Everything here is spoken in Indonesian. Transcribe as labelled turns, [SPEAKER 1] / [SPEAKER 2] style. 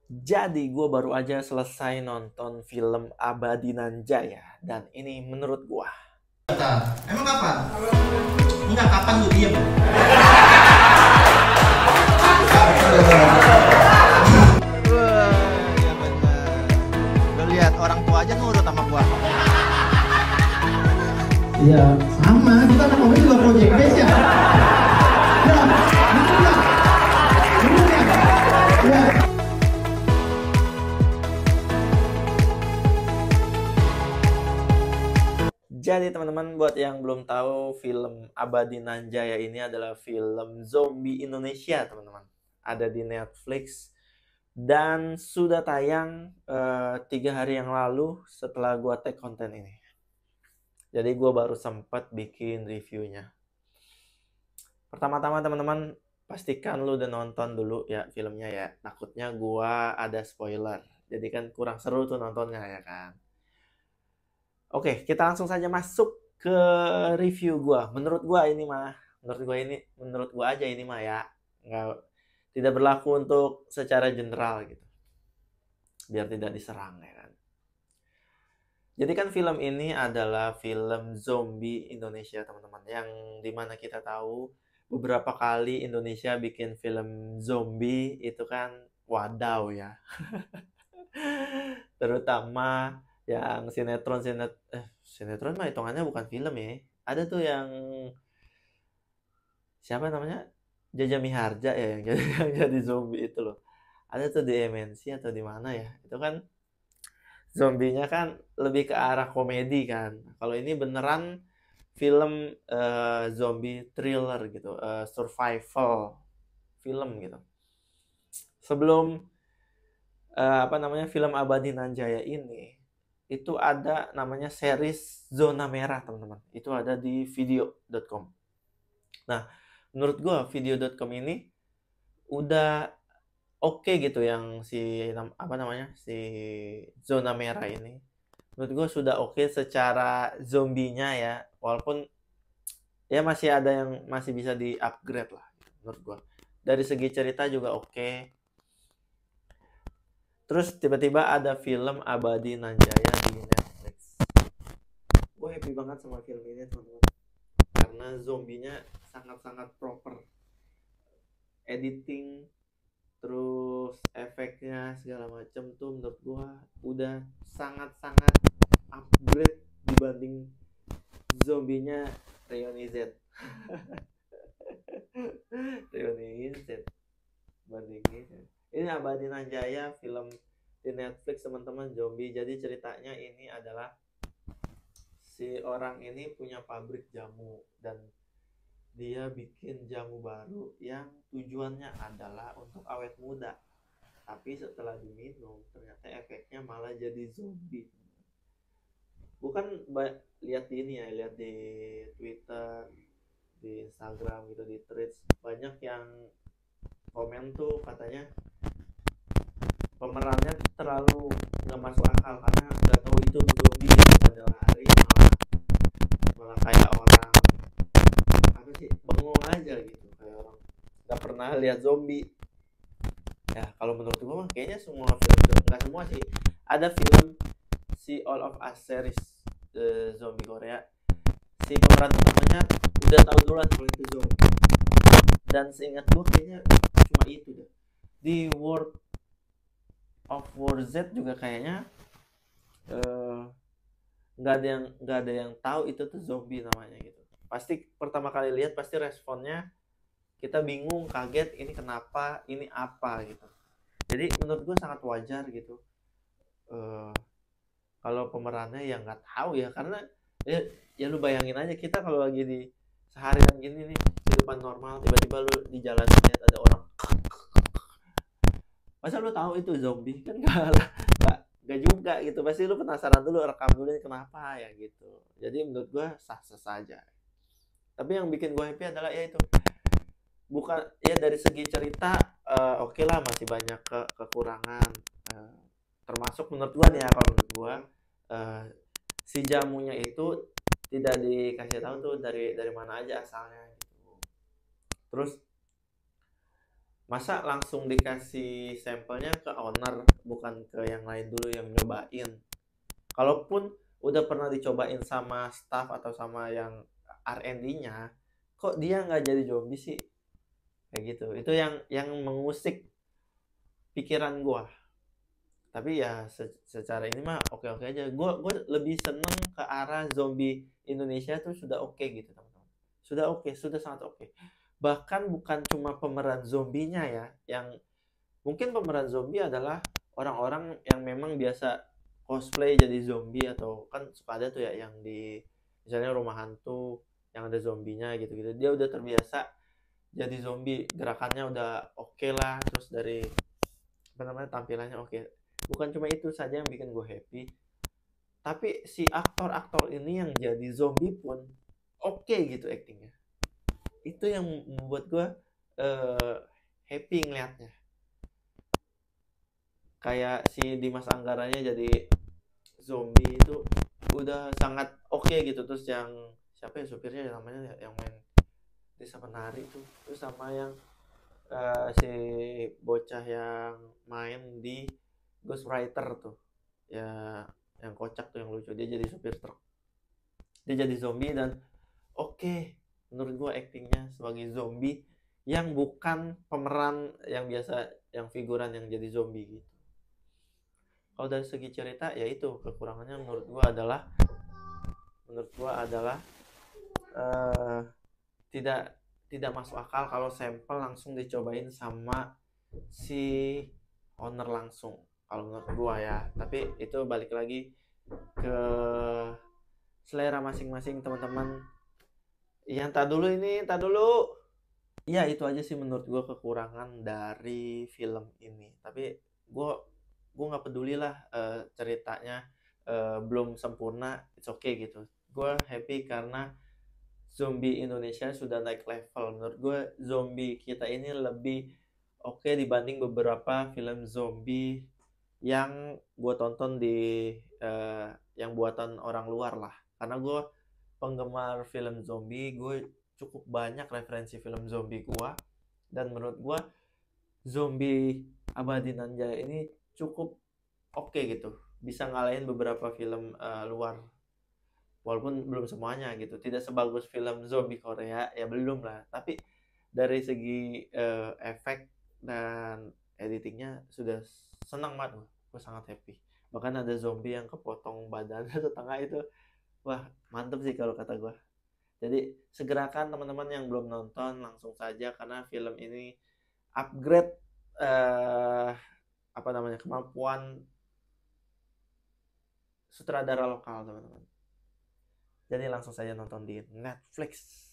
[SPEAKER 1] Jadi gue baru aja selesai nonton film Abadi Nanjaya dan ini menurut gue.
[SPEAKER 2] Emang kapan? Enggak, kapan lu diem? Wah, ya bener. Lu lihat orang tua aja nurut sama gua.
[SPEAKER 3] Iya, sama. Kita anak komedi juga project base ya. Ya, bener ya. Bener ya. Ya.
[SPEAKER 1] Jadi teman-teman, buat yang belum tahu, film Abadi Nanjaya ini adalah film zombie Indonesia, teman-teman. Ada di Netflix dan sudah tayang 3 hari yang lalu setelah gue take konten ini. Jadi gue baru sempat bikin reviewnya. Pertama-tama teman-teman, pastikan lu udah nonton dulu ya filmnya ya. Takutnya gue ada spoiler. Jadi kan kurang seru tuh nontonnya ya kan. Oke, kita langsung saja masuk ke review gua. Menurut gua aja ini mah ya. Tidak berlaku untuk secara general gitu. Biar tidak diserang ya kan. Jadi kan film ini adalah film zombie Indonesia, teman-teman. Yang dimana kita tahu beberapa kali Indonesia bikin film zombie itu kan wadaw ya. Terutama yang sinetron mah hitungannya bukan film ya. Ada tuh yang siapa namanya, Jaja Miharja ya yang jadi yang jadi zombie itu loh. Ada tuh di MNC atau di mana ya, itu kan zombinya kan lebih ke arah komedi kan. Kalau ini beneran film zombie thriller gitu, survival film gitu. Sebelum film Abadi Nanjaya ini itu ada namanya series Zona Merah, teman-teman. Itu ada di video.com. Nah, menurut gue video.com ini udah oke gitu, yang si Zona Merah ini. Menurut gue sudah oke secara zombinya ya. Walaupun ya masih ada yang masih bisa di-upgrade lah menurut gue. Dari segi cerita juga oke. Terus tiba-tiba ada film Abadi Nanjaya di Netflix. Gue happy banget sama film ini, teman-teman. Karena zombinya sangat-sangat proper. Editing, terus efeknya segala macam tuh menurut gue udah sangat-sangat upgrade dibanding zombinya Reuni Z. Reuni Z bandingin. Ini Abadi Nanjaya, film di Netflix, teman-teman, zombie. Jadi ceritanya ini adalah si orang ini punya pabrik jamu dan dia bikin jamu baru yang tujuannya adalah untuk awet muda. Tapi setelah diminum ternyata efeknya malah jadi zombie. Bukan lihat di ini ya, lihat di Twitter, di Instagram gitu, di Threads, banyak yang komen tuh katanya pemerannya terlalu nggak masuk akal karena nggak tahu itu zombie pada lari malah kayak orang apa sih, bengong aja gitu, kayak orang nggak pernah lihat zombie. Ya kalau menurut gue mah kayaknya semua film, nggak semua sih, ada film si All of Us series zombie Korea, si pemeran utamanya udah tahu duluan kalau itu zombie. Dan seingat gue kayaknya cuma itu deh. Di World of War Z juga kayaknya nggak ada yang tahu itu tuh zombie namanya gitu. Pasti pertama kali lihat pasti responnya kita bingung, kaget, ini kenapa, ini apa gitu. Jadi menurut gue sangat wajar gitu kalau pemerannya yang nggak tahu ya, karena ya lu bayangin aja kita kalau lagi di seharian gini nih, kehidupan normal, tiba-tiba lu di jalan lihat ada orang, masa lu tahu itu zombie kan? Nggak juga gitu. Pasti lu penasaran dulu, rekam dulu ini kenapa ya gitu. Jadi menurut gue sah-sah saja. Tapi yang bikin gue happy adalah ya itu, bukan ya dari segi cerita oke lah, masih banyak kekurangan, termasuk menurut gue nih ya, kalau menurut gue si jamunya itu tidak dikasih tahu tuh dari mana aja asalnya gitu. Terus Masa langsung dikasih sampelnya ke owner, bukan ke yang lain dulu yang nyobain. Kalaupun udah pernah dicobain sama staff atau sama yang R&D-nya, kok dia nggak jadi zombie sih? Kayak gitu. Itu yang mengusik pikiran gua. Tapi ya secara ini mah oke-oke aja. Gua lebih seneng ke arah zombie Indonesia tuh sudah oke gitu, teman-teman. Sudah oke, sudah sangat oke. Bahkan bukan cuma pemeran zombinya ya, yang mungkin pemeran zombie adalah orang-orang yang memang biasa cosplay jadi zombie, atau kan suka ada tuh ya yang di misalnya rumah hantu yang ada zombinya gitu-gitu. Dia udah terbiasa jadi zombie, gerakannya udah oke lah, terus dari apa namanya tampilannya oke. Bukan cuma itu saja yang bikin gue happy, tapi si aktor-aktor ini yang jadi zombie pun oke gitu aktingnya. Itu yang membuat gue happy ngeliatnya. Kayak si Dimas Anggaranya jadi zombie itu udah sangat oke gitu. Terus yang siapa ya supirnya namanya yang main Desa Penari tuh, terus sama yang si bocah yang main di Ghostwriter tuh ya, yang kocak tuh yang lucu, dia jadi supir truk, dia jadi zombie dan oke. Menurut gua aktingnya sebagai zombie yang bukan pemeran yang biasa, yang figuran yang jadi zombie gitu. Kalau dari segi cerita ya itu kekurangannya menurut gua adalah uh, tidak tidak masuk akal kalau sampel langsung dicobain sama si owner langsung, kalau menurut gua ya. Tapi itu balik lagi ke selera masing-masing teman-teman. Yang tak dulu ya itu aja sih menurut gua kekurangan dari film ini. Tapi gua nggak peduli lah ceritanya belum sempurna, it's okay gitu. Gua happy karena zombie Indonesia sudah naik level. Menurut gue zombie kita ini lebih oke dibanding beberapa film zombie yang gue tonton di yang buatan orang luar lah. Karena gue penggemar film zombie, gue cukup banyak referensi film zombie gue, dan menurut gue zombie Abadi Nanjaya ini cukup oke gitu, bisa ngalahin beberapa film luar, walaupun belum semuanya gitu, tidak sebagus film zombie Korea ya, belum lah, tapi dari segi efek dan editingnya sudah senang banget. Gue sangat happy. Bahkan ada zombie yang kepotong badannya setengah itu, wah mantep sih kalau kata gue. Jadi segerakan teman-teman yang belum nonton, langsung saja karena film ini upgrade apa namanya kemampuan sutradara lokal teman-teman. Jadi langsung saja nonton di Netflix.